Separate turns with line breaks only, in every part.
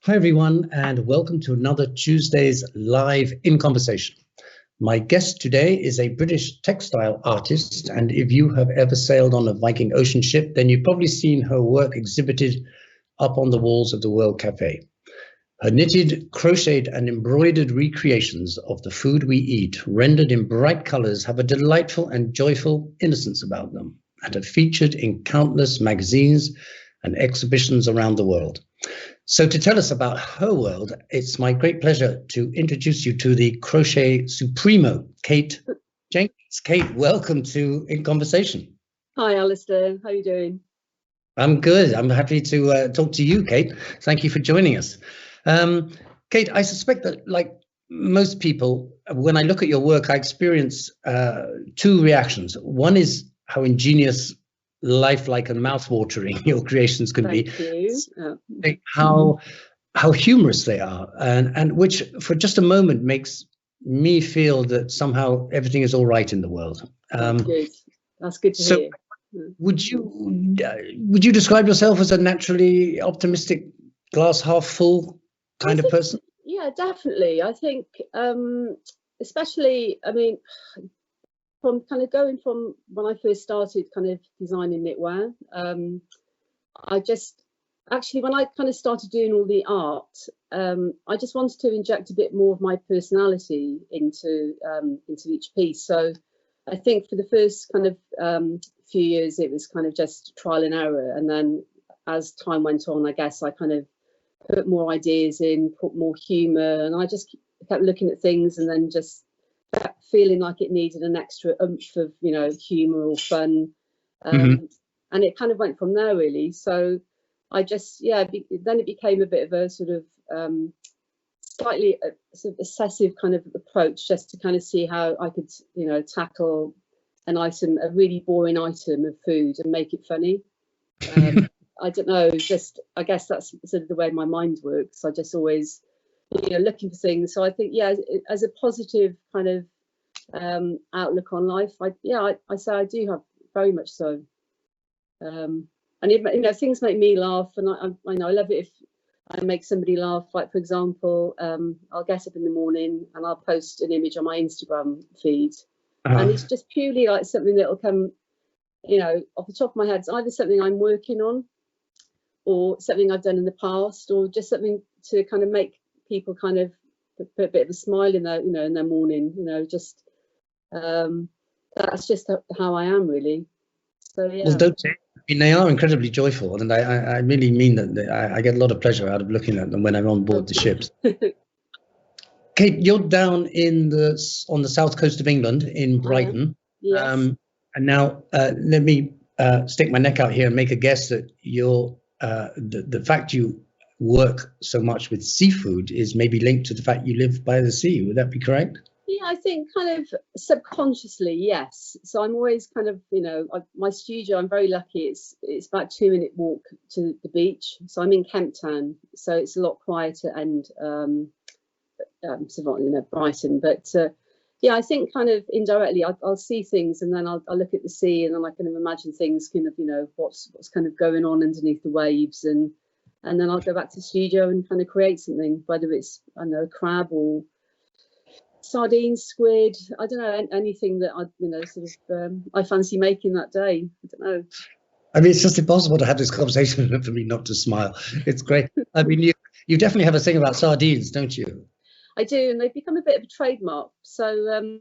Hi, everyone, and welcome to another Tuesday's Live in Conversation. My guest today is a British textile artist, and if you have ever sailed on a Viking ocean ship, then you've probably seen her work exhibited up on the walls of the World Café. Her knitted, crocheted, and embroidered recreations of the food we eat, rendered in bright colors, have a delightful and joyful innocence about them, and are featured in countless magazines and exhibitions around the world. So to tell us about her world, it's my great pleasure to introduce you to the crochet supremo, Kate Jenkins. Kate, welcome to In Conversation.
Hi, Alastair. How are you doing?
I'm good. I'm happy to talk to you, Kate. Thank you for joining us. Kate, I suspect that, like most people, when I look at your work, I experience two reactions. One is how ingenious, lifelike and mouth-watering your creations can be.
Thank
you. How humorous they are, and which for just a moment makes me feel that somehow everything is all right in the world.
Good. That's good to hear.
Would you describe yourself as a naturally optimistic, glass half full kind of person?
Yeah, definitely. I think, especially, I mean, from kind of going from when I first started kind of designing knitwear, I just actually, when I kind of started doing all the art, I just wanted to inject a bit more of my personality into each piece. So I think for the first kind of few years, it was kind of just trial and error. And then as time went on, I guess I kind of put more ideas in, put more humour, and I just kept looking at things and then just kept feeling like it needed an extra oomph of, you know, humour or fun. And it kind of went from there, really. So I just, then it became a bit of a sort of slightly sort of obsessive kind of approach, just to kind of see how I could, you know, tackle an item, a really boring item of food, and make it funny. I don't know, just I guess that's sort of the way my mind works. I just always, you know, looking for things. So I think, as a positive kind of outlook on life, I say I do have, very much so. And you know, things make me laugh, and I know I love it if I make somebody laugh. Like, for example, I'll get up in the morning and I'll post an image on my Instagram feed, and it's just purely like something that'll come, you know, off the top of my head. It's either something I'm working on, or something I've done in the past, or just something to kind of make people kind of put a bit of a smile in their, you know, in their morning. You know, just that's just how I am, really. So yeah.
Well, don't, I mean, they are incredibly joyful, and I really mean that. I get a lot of pleasure out of looking at them when I'm on board the ships. Kate, you're down on the south coast of England in Brighton.
Yes.
And now let me stick my neck out here and make a guess that you're the fact you work so much with seafood is maybe linked to the fact you live by the sea. Would that be correct?
Yeah, I think kind of subconsciously, yes. So I'm always kind of, you know, my studio, I'm very lucky. It's about a 2-minute walk to the beach. So I'm in Kent Town, so it's a lot quieter and you know, Brighton. But I think kind of indirectly, I'll see things, and then I'll look at the sea, and then I kind of imagine things, kind of, you know, what's kind of going on underneath the waves, and then I'll go back to the studio and kind of create something, whether it's, I don't know, a crab or sardines, squid, I don't know, anything that I, you know, sort of I fancy making that day. I don't know.
I mean, it's just impossible to have this conversation for me not to smile. It's great. I mean, you definitely have a thing about sardines, don't you?
I do, and they've become a bit of a trademark. So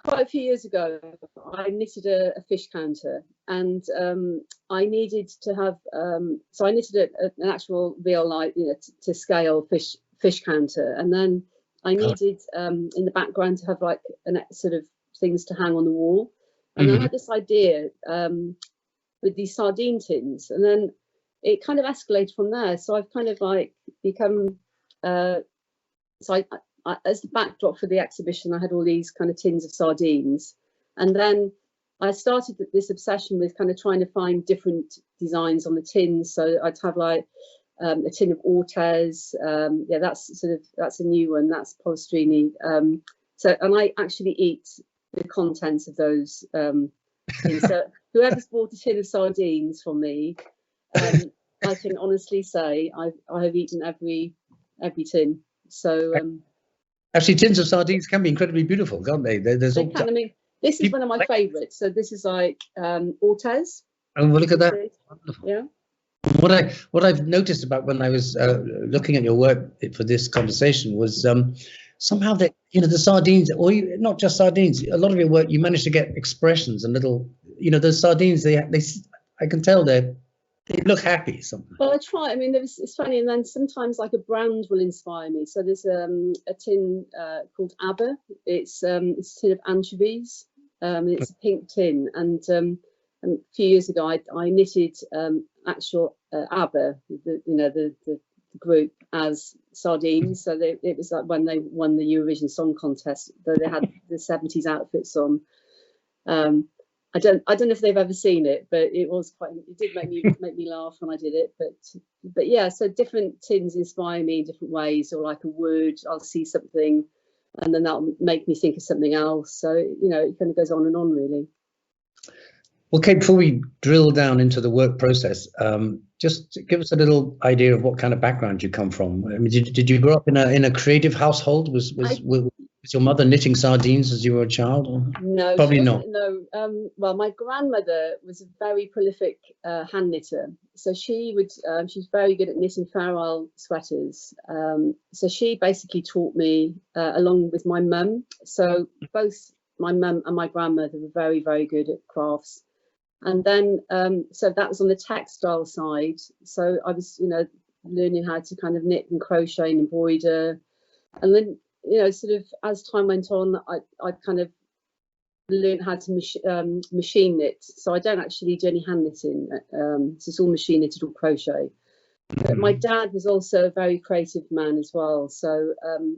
quite a few years ago, I knitted a fish counter, and I needed to have, so I knitted an actual real life, you know, to scale fish counter, and then I needed in the background to have like sort of things to hang on the wall, and I had this idea with these sardine tins, and then it kind of escalated from there. So I've kind of like become so I as the backdrop for the exhibition, I had all these kind of tins of sardines, and then I started this obsession with kind of trying to find different designs on the tins. So I'd have like a tin of ortes, that's a new one, that's polystrini. So, and I actually eat the contents of those things. So whoever's bought a tin of sardines from me, I can honestly say I have eaten every tin. So
actually, tins of sardines can be incredibly beautiful, can't they? There's
they
all
can. I mean, this is one of my favourites. So this is like Ortez.
oh, well, look at that. Wonderful.
Yeah.
What I've noticed about when I was looking at your work for this conversation was somehow that the sardines, or not just sardines, a lot of your work you managed to get expressions and little those sardines they I can tell they look happy sometimes.
Well, I try. I mean, it's funny, and then sometimes like a brand will inspire me. So there's a tin called Aber. It's a tin of anchovies. It's a pink tin, and a few years ago I knitted actual Aber, the group, as sardines. So it was like when they won the Eurovision Song Contest, though they had the 70s outfits on. I don't know if they've ever seen it, but it did make me laugh when I did it. But yeah, so different tins inspire me in different ways, or like a word, I'll see something and then that'll make me think of something else. So it kind of goes on and on, really.
Well, Kate, before we drill down into the work process, just give us a little idea of what kind of background you come from. I mean, did you grow up in a creative household? Was your mother knitting sardines as you were a child? Or?
No,
probably not.
No. Well, my grandmother was a very prolific hand knitter, so she's very good at knitting Faroe sweaters. So she basically taught me along with my mum. So both my mum and my grandmother were very, very good at crafts. And then, so that was on the textile side. So I was, learning how to kind of knit and crochet and embroider. And then, sort of as time went on, I kind of learned how to machine knit. So I don't actually do any hand knitting. So it's all machine knitted or crochet. But my dad was also a very creative man as well. So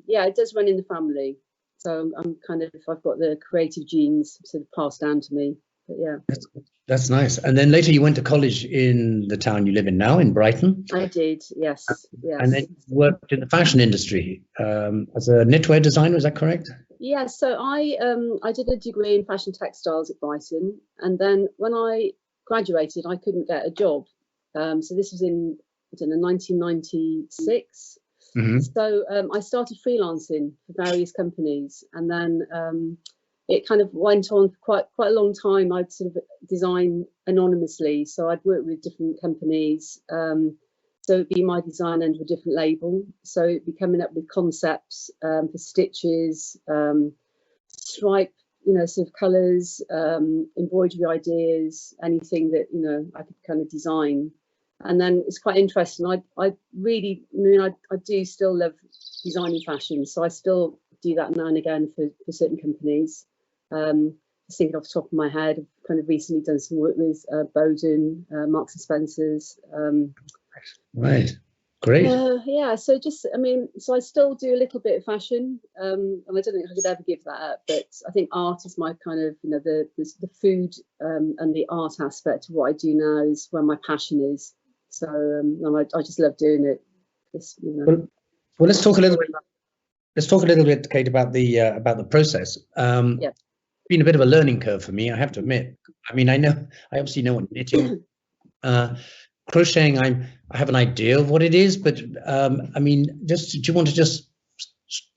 yeah, it does run in the family. So I've got the creative genes sort of passed down to me. But yeah.
That's nice. And then later you went to college in the town you live in now, in Brighton.
I did, yes.
And then you worked in the fashion industry as a knitwear designer, is that correct?
Yeah, so I did a degree in fashion textiles at Brighton. And then when I graduated, I couldn't get a job. So this was in, 1996. Mm-hmm. So I started freelancing for various companies. And then it kind of went on for quite a long time. I'd sort of design anonymously. So I'd work with different companies. So it'd be my design under a different label. So it'd be coming up with concepts for stitches, stripe, sort of colours, embroidery ideas, anything that, I could kind of design. And then it's quite interesting. I do still love designing fashion. So I still do that now and again for certain companies. Just thinking off the top of my head, I've kind of recently done some work with Bowden, Marks and Spencer's.
Right, great.
Yeah, so so I still do a little bit of fashion, and I don't think I could ever give that up. But I think art is my kind of, the food and the art aspect of what I do now is where my passion is. So I just love doing it.
Well, let's talk a little bit. Let's talk a little bit, Kate, about the process. Yeah. It's been a bit of a learning curve for me, I have to admit. I mean, I obviously know what knitting, crocheting. I have an idea of what it is, but I mean, do you want to just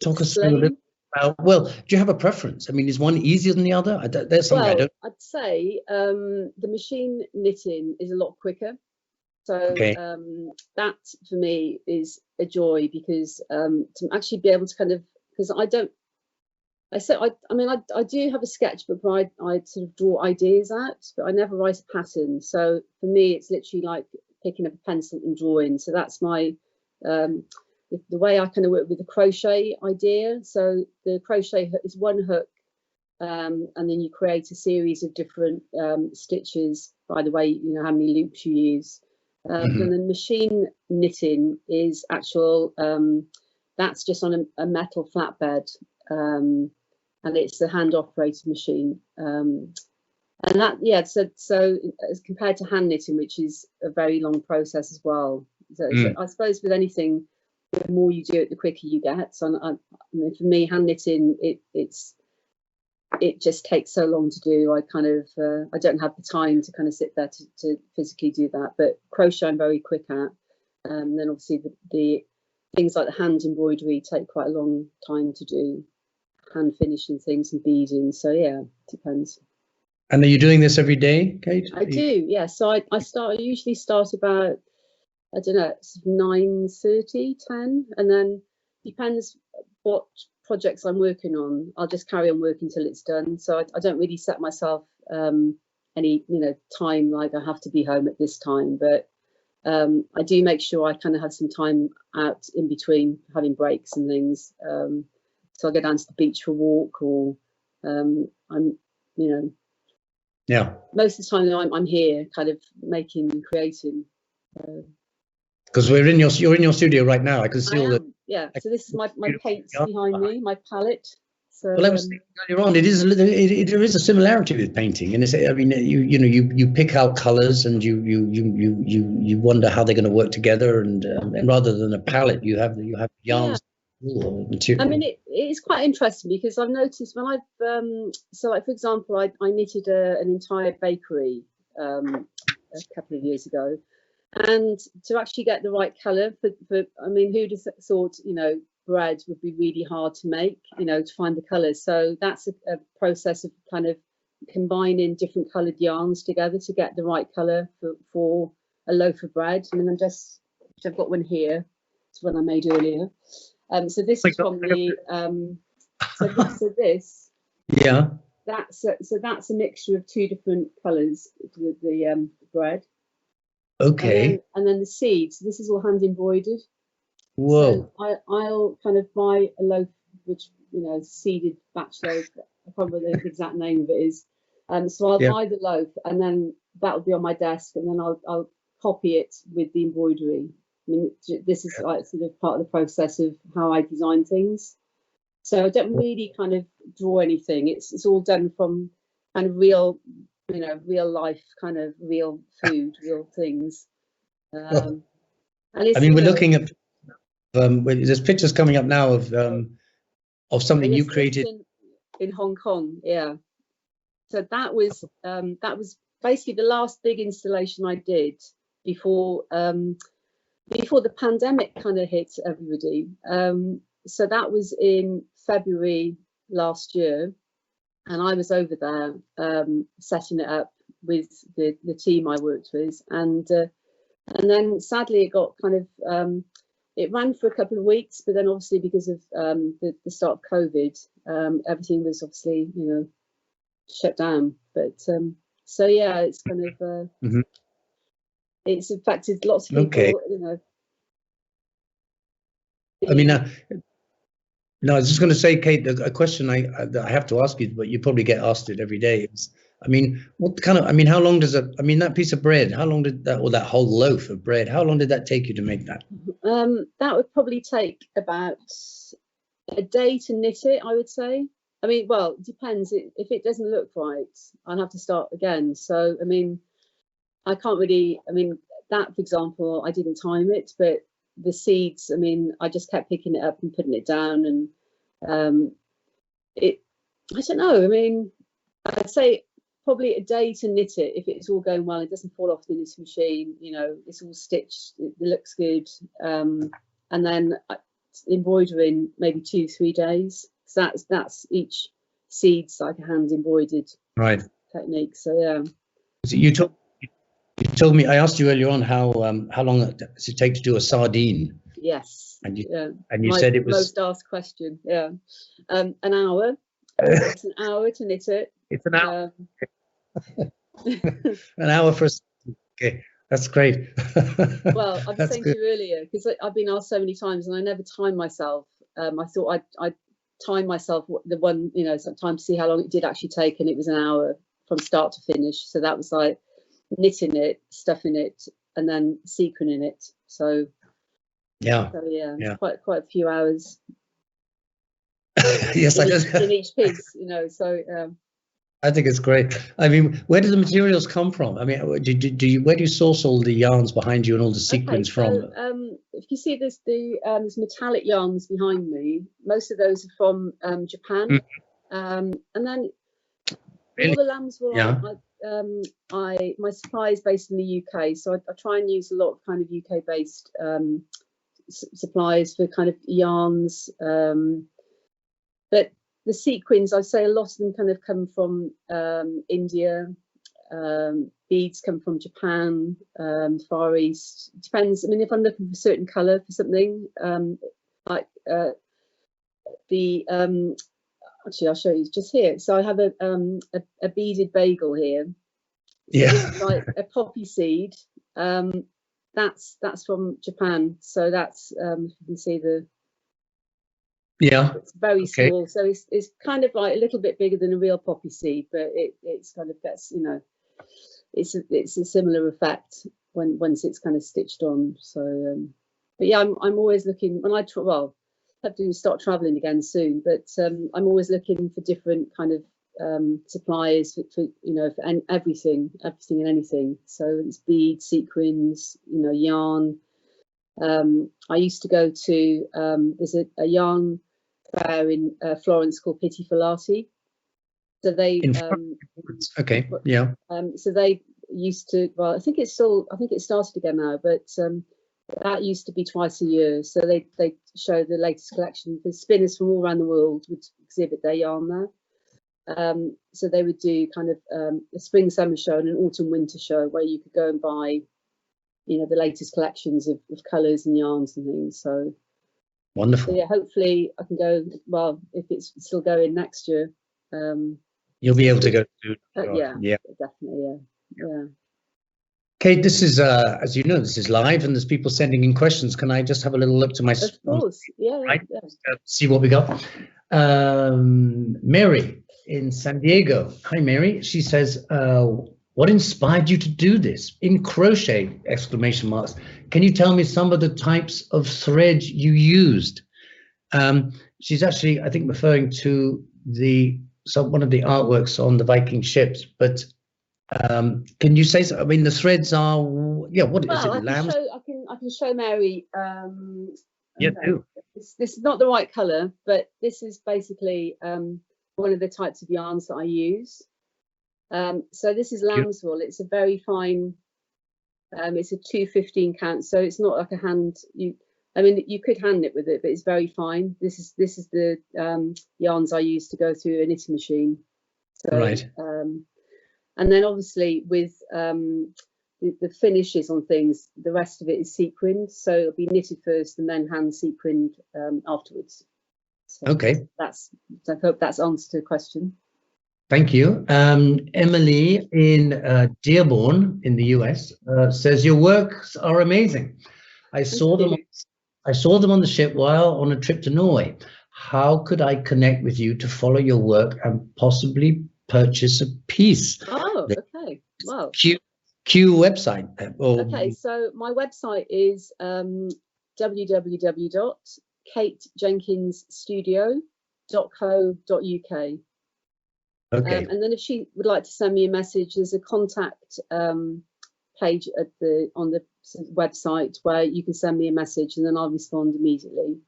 talk us through a little about? Well, do you have a preference? I mean, is one easier than the other? There's something I don't.
I'd say the machine knitting is a lot quicker. So okay. That for me is a joy because to actually be able to kind of, because I do have a sketchbook where I sort of draw ideas out, but I never write a pattern. So for me, it's literally like picking up a pencil and drawing. So that's my the way I kind of work with the crochet idea. So the crochet hook is one hook, and then you create a series of different stitches by the way, how many loops you use. And then machine knitting is actual, that's just on a metal flatbed, and it's a hand operated machine. And that, yeah, so as compared to hand knitting, which is a very long process as well. So I suppose with anything, the more you do it, the quicker you get. So for me, hand knitting, it's it just takes so long to do. I kind of I don't have the time to kind of sit there to physically do that. But crochet I'm very quick at. Then obviously the things like the hand embroidery take quite a long time to do, hand finishing things and beading. So yeah, it depends.
And are you doing this every day, Kate?
I do, yeah. So I usually start about, I don't know, 9:30, 10, and then depends what projects I'm working on. I'll just carry on working till it's done. So I don't really set myself any time like I have to be home at this time, but I do make sure I kind of have some time out in between having breaks and things. So I go down to the beach for a walk, or I'm
yeah,
most of the time I'm here kind of making and creating.
Because you're in your studio right now. I can see all the.
Yeah, so this is my paints behind me, my palette. So
well, I was thinking earlier on, there is a similarity with painting, and I mean, you pick out colors and you wonder how they're going to work together, and rather than a palette, you have yarns.
Yeah. I mean, it is quite interesting because I've noticed when I've so like for example, I knitted an entire bakery a couple of years ago. And to actually get the right colour for I mean, who'd have thought, bread would be really hard to make, to find the colours. So that's a process of kind of combining different coloured yarns together to get the right colour for a loaf of bread. I mean, I've got one here. It's one I made earlier. So this is from the so this.
Yeah.
That's a mixture of two different colours, the bread.
Okay.
And then the seeds. This is all hand embroidered.
Whoa.
So I'll kind of buy a loaf, which seeded batch loaf. I can't remember the exact name of it is. So I'll buy the loaf, and then that'll be on my desk, and then I'll copy it with the embroidery. I mean, this is like sort of part of the process of how I design things. So I don't really kind of draw anything. It's all done from kind of real life, kind of real food, real things. And
I mean, we're looking at there's pictures coming up now of something you created
in Hong Kong. Yeah. So that was basically the last big installation I did before the pandemic kind of hit everybody. So that was in February last year. And I was over there setting it up with the team I worked with, and then sadly it got kind of it ran for a couple of weeks, but then obviously because of the start of COVID, everything was obviously shut down. But so yeah, it's kind of it's affected lots of people.
Okay. I mean. No, I was just going to say, Kate, a question I have to ask you, but you probably get asked it every day. I mean, how long does that piece of bread, how long did that, or that whole loaf of bread, how long did that take you to make that?
That would probably take about a day to knit it, I would say. I mean, well, it depends. If it doesn't look right, I'll have to start again. So, I mean, I can't really, that, for example, I didn't time it, but the seeds, I mean, I just kept picking it up and putting it down, and I don't know, I mean, I'd say probably a day to knit it if it's all going well. It doesn't fall off the knitting machine, it's all stitched, it looks good, and then embroidering maybe 2-3 days. So that's each seed's like a hand embroidered technique. So yeah.
So you told me, I asked you earlier on how long does it take to do a sardine?
Yes.
And you said it was
most asked question. Yeah. An hour. It's an hour to knit it.
It's an hour. An hour for okay. That's great.
Well, I was saying to you earlier, because I've been asked so many times and I never time myself. I thought I'd time myself the one, sometimes to see how long it did actually take, and it was an hour from start to finish. So that was like knitting it, stuffing it, and then sequining it. So yeah, quite a few hours.
Yes,
in each piece, So
I think it's great. I mean, where do the materials come from? I mean, where do you source all the yarns behind you and all the sequins from?
If you see there's metallic yarns behind me, most of those are from Japan, and then all the lambswool,
Yeah.
my supply is based in the UK, so I try and use a lot of kind of UK based supplies for kind of yarns. But the sequins, I'd say a lot of them kind of come from India. Beads come from Japan, Far East. Depends. I mean, if I'm looking for a certain colour for something, like the actually, I'll show you just here. So I have a beaded bagel here. So
Yeah.
this is like a poppy seed. That's from Japan. So that's if you can see it's very small. So it's kind of like a little bit bigger than a real poppy seed, but it's kind of gets, you know, it's a similar effect once it's kind of stitched on. So but yeah, I'm always looking when I have to start traveling again soon, but I'm always looking for different kind of suppliers for you know, for everything and anything. So it's beads, sequins, you know, yarn. I used to go to there's a yarn fair in Florence called Pitti Filati. So they
okay, yeah.
So they used to, well, I think it started again now, but that used to be twice a year. So they show the latest collection. The spinners from all around the world would exhibit their yarn there. So they would do kind of a spring summer show and an autumn winter show where you could go and buy, you know, the latest collections of colours and yarns and things. So
wonderful.
So yeah, hopefully I can go. Well, if it's still going next year,
you'll be able to go to.
Yeah, definitely, yeah.
Kate, this is as you know, this is live, and there's people sending in questions. Can I just have a little look to my?
Of course,
right? See what we got. Mary in San Diego. Hi, Mary. She says, "What inspired you to do this in crochet?" Exclamation marks. Can you tell me some of the types of thread you used? She's actually, I think, referring to one of the artworks on the Viking ships, but can you say so? I mean, the threads are, yeah, what is it? Lambs?
I can show Mary.
Yeah, do.
This is not the right colour, but this is basically one of the types of yarns that I use. So this is lambswool. It's a very fine. It's a 215 count, so it's not like a hand. I mean, you could hand knit with it, but it's very fine. This is the yarns I use to go through a knitting machine. So,
right.
And then obviously with the finishes on things, the rest of it is sequined. So it'll be knitted first and then hand sequined afterwards. So
okay.
I hope that's answered the question.
Thank you. Emily in Dearborn in the US says your works are amazing. I saw them on the ship while on a trip to Norway. How could I connect with you to follow your work and possibly purchase a piece?
Oh, okay. Well,
Q website.
Okay, so my website is www.katejenkinsstudio.co.uk.
Okay.
And then if she would like to send me a message, there's a contact page on the website where you can send me a message and then I'll respond immediately.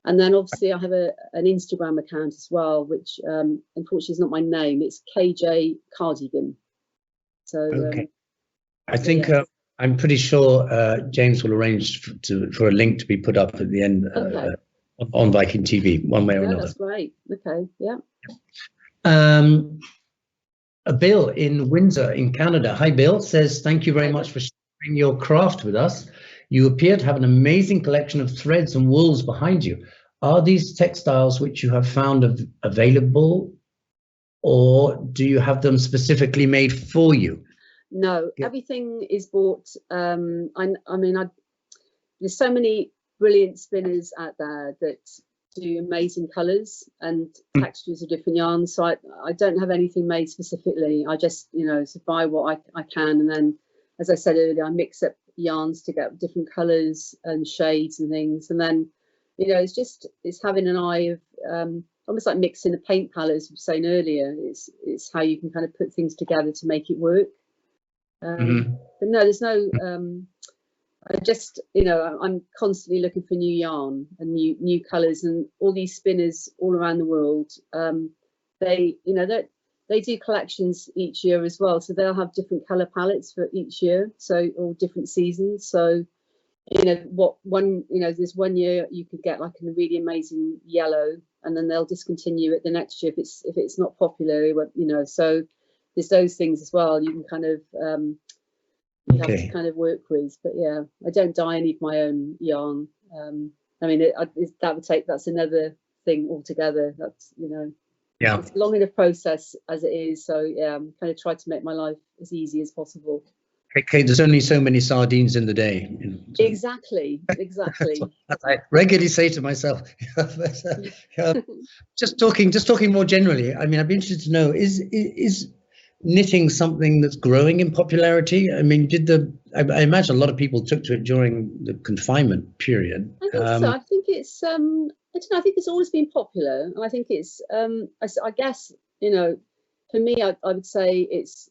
And then obviously I have an Instagram account as well, which unfortunately is not my name. It's KJ Cardigan. So
okay. I think I'm pretty sure James will arrange for a link to be put up at the end on Viking.TV, one way or another.
That's great. Okay, yeah.
Bill in Windsor in Canada. Hi, Bill. Says, thank you very much for sharing your craft with us. You appear to have an amazing collection of threads and wools behind you. Are these textiles which you have found available, or do you have them specifically made for you?
No, everything is bought. I mean, there's so many brilliant spinners out there that do amazing colours and textures of different yarns. So I don't have anything made specifically. I just, so buy what I can, and then, as I said earlier, I mix up yarns to get different colours and shades and things. And then, it's having an eye of almost like mixing a paint palette, as we were saying earlier. It's how you can kind of put things together to make it work. But no, there's no. I just, I'm constantly looking for new yarn and new colours, and all these spinners all around the world. They they do collections each year as well, so they'll have different color palettes for each year, so, or different seasons. So you know what, one, you know, there's one year you could get like a really amazing yellow, and then they'll discontinue it the next year if it's not popular, you know. So there's those things as well. You can kind of you have to kind of work with. But yeah, I don't dye any of my own yarn. I mean, that's another thing altogether. That's, you know, it's long enough process as it is. So yeah, I'm kind of trying to make my life as easy as possible.
Okay, there's only so many sardines in the day. You know, so.
Exactly.
That's what I regularly say to myself. Just talking more generally. I mean, I'd be interested to know, is knitting something that's growing in popularity? I mean, I imagine a lot of people took to it during the confinement period.
I think so. I think it's I don't know, I think it's always been popular, and I think it's I guess, you know, for me, I would say it's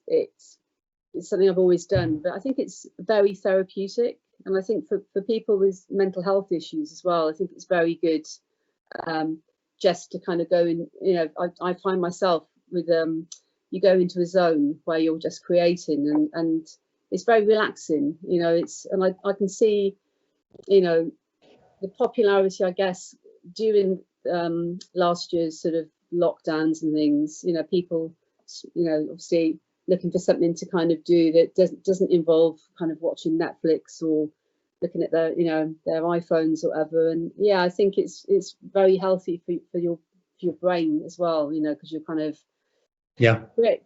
something I've always done, but I think it's very therapeutic, and I think for people with mental health issues as well, I think it's very good just to kind of go in, you know. I find myself with you go into a zone where you're just creating, and it's very relaxing, you know. And I can see, you know, the popularity, I guess, during last year's sort of lockdowns and things, you know, people, you know, obviously looking for something to kind of do that doesn't involve kind of watching Netflix or looking at their, you know, their iPhones or whatever. And yeah, I think it's very healthy for your brain as well, you know, because you're kind of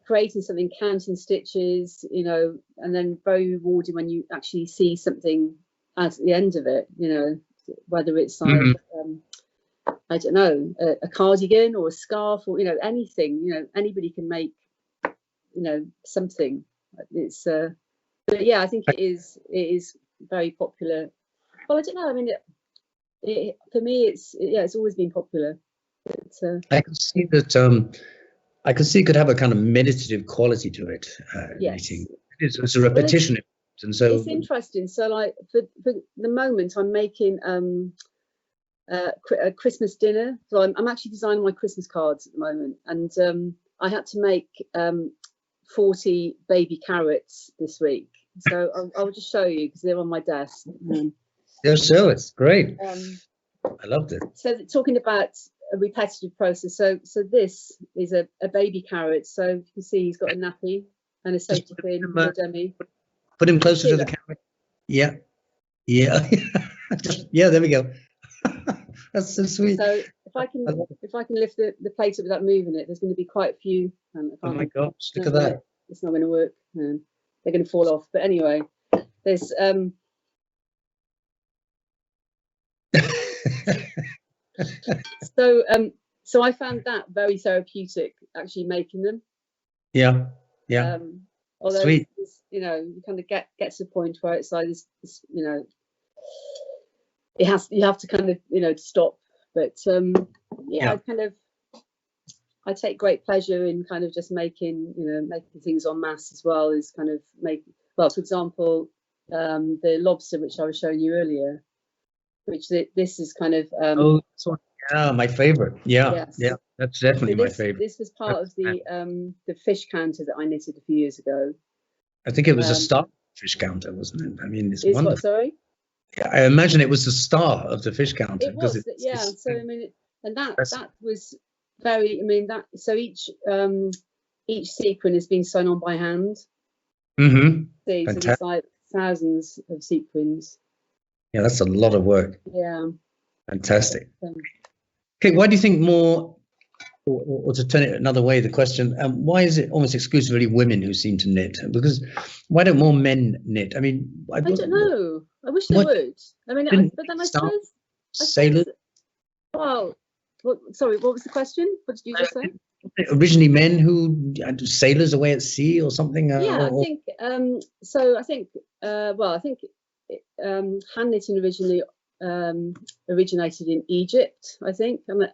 creating something, counting stitches, you know, and then very rewarding when you actually see something at the end of it, you know, whether it's like I don't know, a cardigan or a scarf, or, you know, anything, you know, anybody can make, you know, something. It's but yeah, I think it is very popular. Well, I don't know, I mean, for me it's always been popular.
I can see that I can see it could have a kind of meditative quality to it.
Yes.
It's a repetition, and so
it's interesting. So like for the moment, I'm making a Christmas dinner. So I'm actually designing my Christmas cards at the moment, and I had to make 40 baby carrots this week. So I'll just show you because they're on my desk.
So it's great. I loved it.
So talking about a repetitive process. So this is a baby carrot. So you can see he's got a nappy and a safety pin and a dummy.
Put him closer to the camera. Yeah. Yeah. Yeah, there we go. That's so sweet.
So if I can lift the plate up without moving it, there's going to be quite a few.
Oh my gosh, look at that.
It's not going to work. They're going to fall off. But anyway, there's so I found that very therapeutic, actually making them.
Yeah.
Although
sweet.
You know, you kind of get to the point where it's like this, you know, you have to kind of, you know, stop. But I take great pleasure in kind of just making things en masse as well. Is kind of for example, the lobster which I was showing you earlier, which this is kind of
my favorite. Yes. Yeah, that's definitely my favorite.
This was part of the fish counter that I knitted a few years ago.
I think it was a star fish counter, wasn't it? I mean, it's wonderful.
What, sorry?
Yeah, I imagine it was the star of the fish counter.
It was, so I mean, and that was very. I mean, that so each sequin has been sewn on by hand.
Mm-hmm.
See, so there's like thousands of sequins.
Yeah, that's a lot of work.
Yeah.
Fantastic. Okay, why do you think more, or to turn it another way, the question, why is it almost exclusively women who seem to knit? Because why don't more men knit? I mean,
I don't know. I wish they would. I mean, but then I suppose
sailors.
Well, sorry, what was the question? What did you just say?
Originally men who sailors away at sea or something.
Yeah, I think so. I think hand knitting originally originated in Egypt, I think, and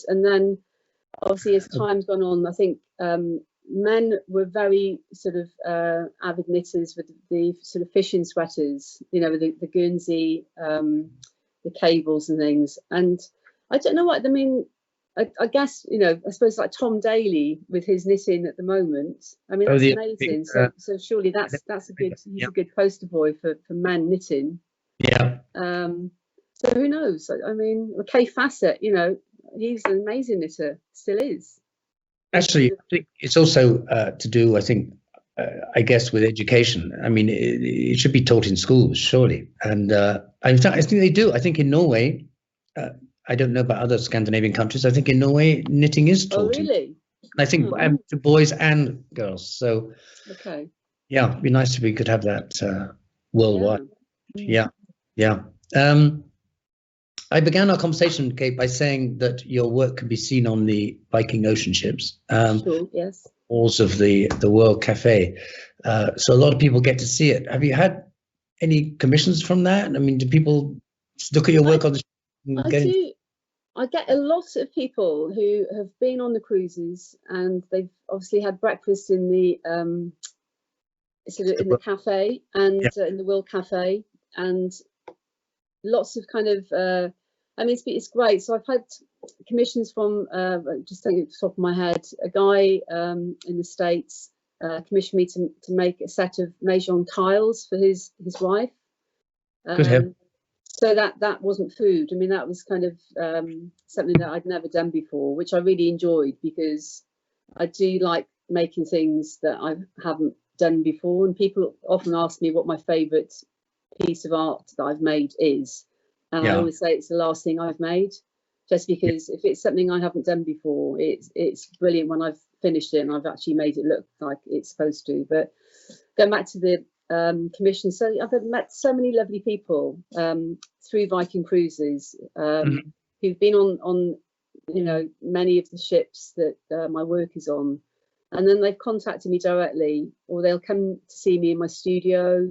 then obviously as time's gone on, I think men were very sort of avid knitters with the sort of fishing sweaters, you know, with the Guernsey, the cables and things. And I don't know what I mean. I guess, you know, I suppose like Tom Daly with his knitting at the moment. I mean, that's amazing. So surely that's a good, he's a good poster boy for men knitting.
Yeah.
So who knows? I mean, Kay Fassett, you know, he's an amazing knitter, still is.
Actually, I think it's also to do, I think, I guess, with education. I mean, it should be taught in schools, surely. And in fact, I think they do. I think in Norway, I don't know about other Scandinavian countries. I think in Norway, knitting is taught.
Oh, really?
I think to boys and girls. So,
okay.
Yeah, it'd be nice if we could have that worldwide. Yeah. I began our conversation, Kate, by saying that your work can be seen on the Viking ocean ships.
Sure, yes.
Walls of the World Café. So a lot of people get to see it. Have you had any commissions from that? I mean, do people look at your work on the ship?
I get a lot of people who have been on the cruises, and they've obviously had breakfast in the in the cafe and in the World Café, and lots of kind of I mean, it's great. So I've had commissions from just thinking at the top of my head, a guy in the States commissioned me to make a set of Mahjong tiles for his wife. So that wasn't food. I mean, that was kind of something that I'd never done before, which I really enjoyed, because I do like making things that I haven't done before. And people often ask me what my favourite piece of art that I've made is. And I always say it's the last thing I've made, just because if it's something I haven't done before, it's brilliant when I've finished it and I've actually made it look like it's supposed to. But going back to the commission, so I've met so many lovely people through Viking Cruises who've been on you know, many of the ships that my work is on, and then they've contacted me directly, or they'll come to see me in my studio.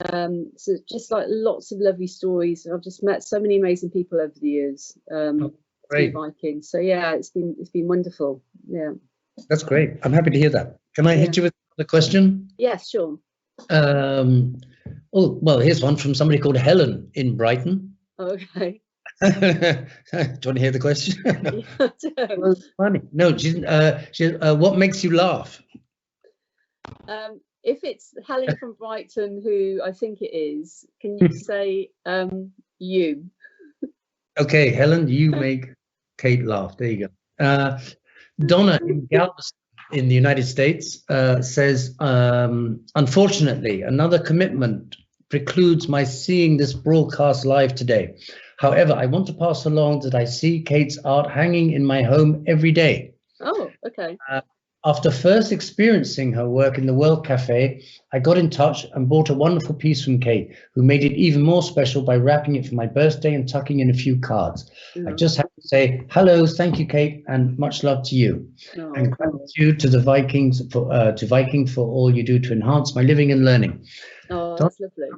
So just like lots of lovely stories. I've just met so many amazing people over the years through Viking. So yeah, it's been wonderful. Yeah,
that's great. I'm happy to hear that. Can I hit you with another question?
Yes, sure.
Oh well, here's one from somebody called Helen in Brighton.
Okay.
Do you want to hear the question? Well, funny. No, what makes you laugh?
If it's Helen from Brighton, who I think it is, can you say you? Okay,
Helen, you make Kate laugh. There you go. Donna in Galveston in the United States says, unfortunately, another commitment precludes my seeing this broadcast live today. However, I want to pass along that I see Kate's art hanging in my home every day.
Oh, okay.
After first experiencing her work in the World Café, I got in touch and bought a wonderful piece from Kate, who made it even more special by wrapping it for my birthday and tucking in a few cards. I just have to say, hello, thank you, Kate, and much love to you. And gratitude to the Vikings, to Viking for all you do to enhance my living and learning.
Oh, that's lovely.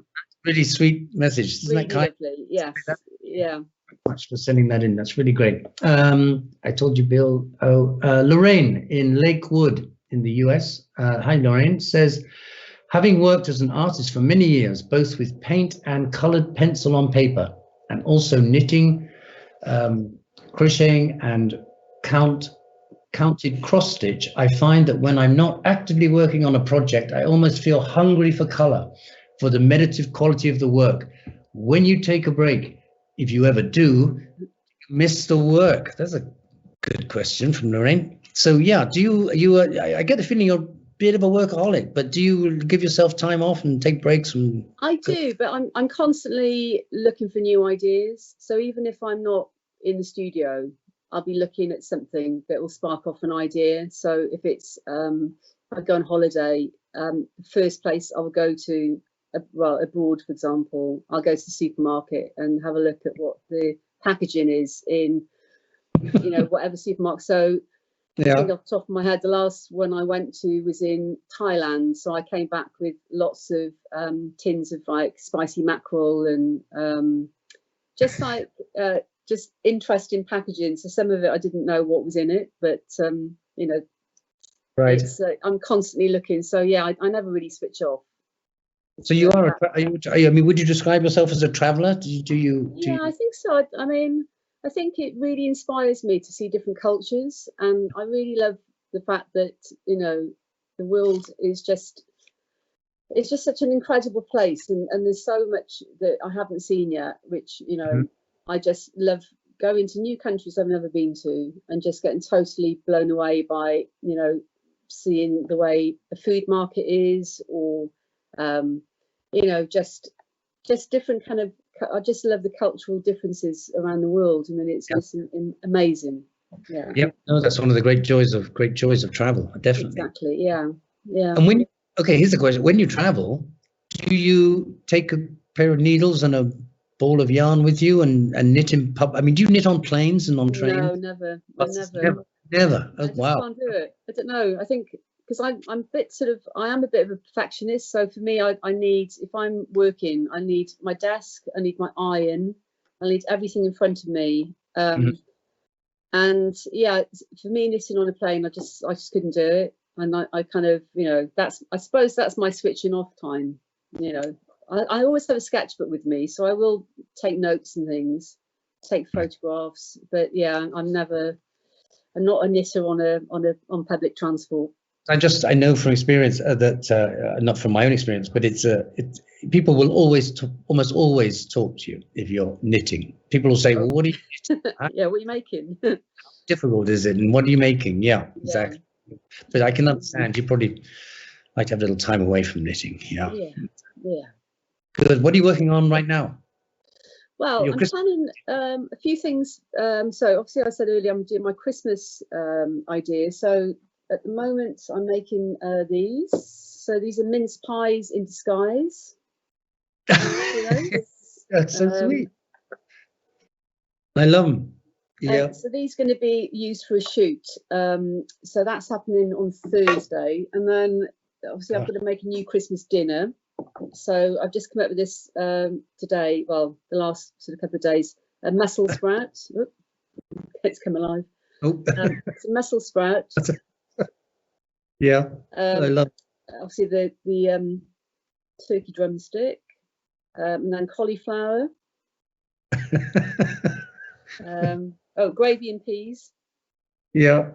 Really sweet message. Isn't
really
that kind?
Lovely. Yes. Yeah.
Much for sending that in. That's really great. I told you, Bill. Lorraine in Lakewood in the US. Hi, Lorraine. Says, having worked as an artist for many years, both with paint and colored pencil on paper, and also knitting, crocheting, and counted cross stitch, I find that when I'm not actively working on a project, I almost feel hungry for color, for the meditative quality of the work. When you take a break, if you ever do, you miss the work? That's a good question from Lorraine. So yeah, I get the feeling you're a bit of a workaholic, but do you give yourself time off and take breaks?
I do, but I'm constantly looking for new ideas. So even if I'm not in the studio, I'll be looking at something that will spark off an idea. So if it's I go on holiday, the first place I'll go to, abroad, for example, I'll go to the supermarket and have a look at what the packaging is in, you know, whatever supermarket. So I think off the top of my head, the last one I went to was in Thailand. So I came back with lots of tins of like spicy mackerel and just like just interesting packaging. So some of it I didn't know what was in it, but you know,
right.
I'm constantly looking. So yeah, I never really switch off.
So you are, I mean, would you describe yourself as a traveler? Do you?
I think so. I mean, I think it really inspires me to see different cultures, and I really love the fact that, you know, the world is just, it's just such an incredible place, and there's so much that I haven't seen yet, which, you know, I just love going to new countries I've never been to and just getting totally blown away by, you know, seeing the way a food market is, or you know, just different kind of, I just love the cultural differences around the world. I mean, it's just amazing. Yeah.
Yep. No, that's one of the great joys of travel. Definitely.
Exactly. Yeah. Yeah.
And when, okay, here's the question: when you travel, do you take a pair of needles and a ball of yarn with you and knit in pub? I mean, do you knit on planes and on trains?
No, never.
Never. Oh,
I just
wow.
can't do it. I don't know. I think because I'm a bit sort of, I am a bit of a perfectionist. So for me, I need, if I'm working, I need my desk, I need my iron, I need everything in front of me. And yeah, for me, knitting on a plane, I just couldn't do it. And I kind of, you know, I suppose that's my switching off time. You know, I always have a sketchbook with me, so I will take notes and things, take photographs. But yeah, I'm not a knitter on public transport.
I know from experience that not from my own experience, but it's people will almost always talk to you if you're knitting. People will say, "Well, what are you knitting?"
Yeah, what are you making?
How difficult is it, and what are you making? Yeah, exactly. But I can understand you probably like to have a little time away from knitting. Yeah. Good. What are you working on right now?
Well, I'm planning a few things. So obviously, I said earlier I'm doing my Christmas idea. So at the moment, I'm making these. So these are mince pies in disguise.
That's so sweet. I love them. Yeah.
So these are going to be used for a shoot. So that's happening on Thursday, and then obviously I've got to make a new Christmas dinner. So I've just come up with this today. Well, the last sort of couple of days, a mussel sprout. It's come alive. It's a mussel sprout.
Yeah, I love it.
Obviously the turkey drumstick, and then cauliflower. Gravy and peas.
Yeah,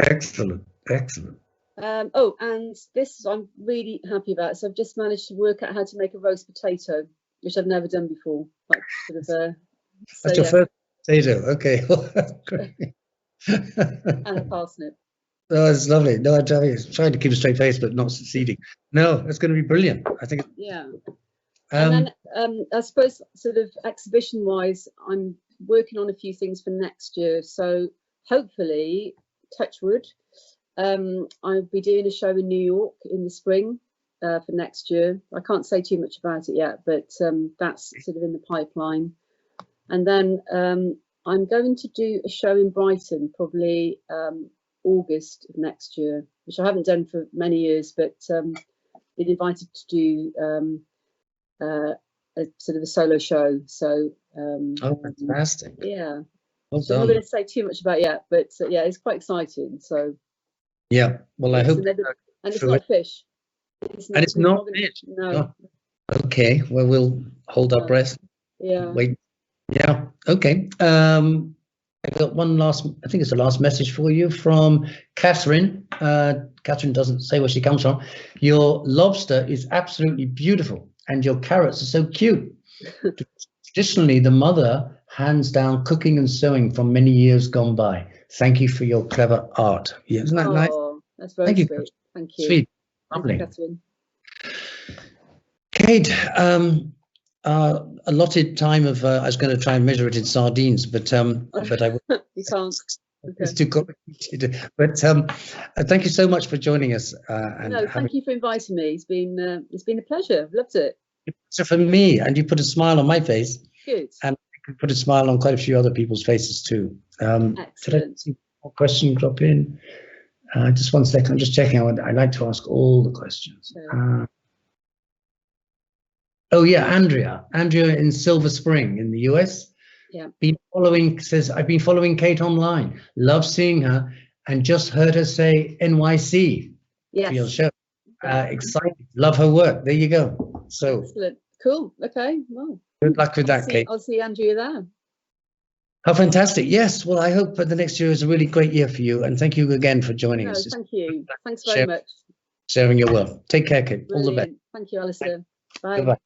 excellent.
And this I'm really happy about. So I've just managed to work out how to make a roast potato, which I've never done before. Like sort of
that's your first potato, okay.
And a parsnip.
Oh, it's lovely. No, I tell you, trying to keep a straight face but not succeeding. No, it's going to be brilliant. I think.
Yeah. And then I suppose sort of exhibition wise, I'm working on a few things for next year. So hopefully, touch wood, I'll be doing a show in New York in the spring for next year. I can't say too much about it yet, but that's sort of in the pipeline. And then I'm going to do a show in Brighton, probably August of next year, which I haven't done for many years, but been invited to do a sort of a solo show. So
fantastic.
Yeah.
Well
so I'm not going to say too much about it yet, but yeah, it's quite exciting. So
yeah, well, I hope.
And it's not fish.
It's not fish.
No.
Oh. Okay, well, we'll hold our breath.
Yeah.
Wait. Yeah. Okay. I got one last, I think it's the last message for you from Catherine. Catherine doesn't say where she comes from. Your lobster is absolutely beautiful and your carrots are so cute. Traditionally, the mother hands down cooking and sewing from many years gone by. Thank you for your clever art. Yeah, isn't that nice?
That's very sweet. Thank you.
Sweet. Lovely.
Thank you,
Catherine. Kate, allotted time of I was going to try and measure it in sardines, but I
you can't. Okay.
It's too complicated. But thank you so much for joining us.
Thank you for inviting me. It's been a pleasure. I've loved it.
So for me, and you put a smile on my face.
Good.
And you put a smile on quite a few other people's faces too.
Excellent.
Did I see more questions drop in? Just one second. I'm just checking. I like to ask all the questions. Oh yeah, Andrea in Silver Spring in the US.
Yeah.
Says I've been following Kate online. Love seeing her and just heard her say NYC.
Yes.
For your show. Excited. Love her work. There you go. So
excellent. Cool. Okay. Well.
Good luck with that, Kate.
I'll see Andrea there.
How fantastic. Yes. Well, I hope that the next year is a really great year for you. And thank you again for joining us.
Thank you. Thanks very much.
Sharing your work. Take care, Kate. All the best.
Thank you, Alistair. Bye.
Goodbye.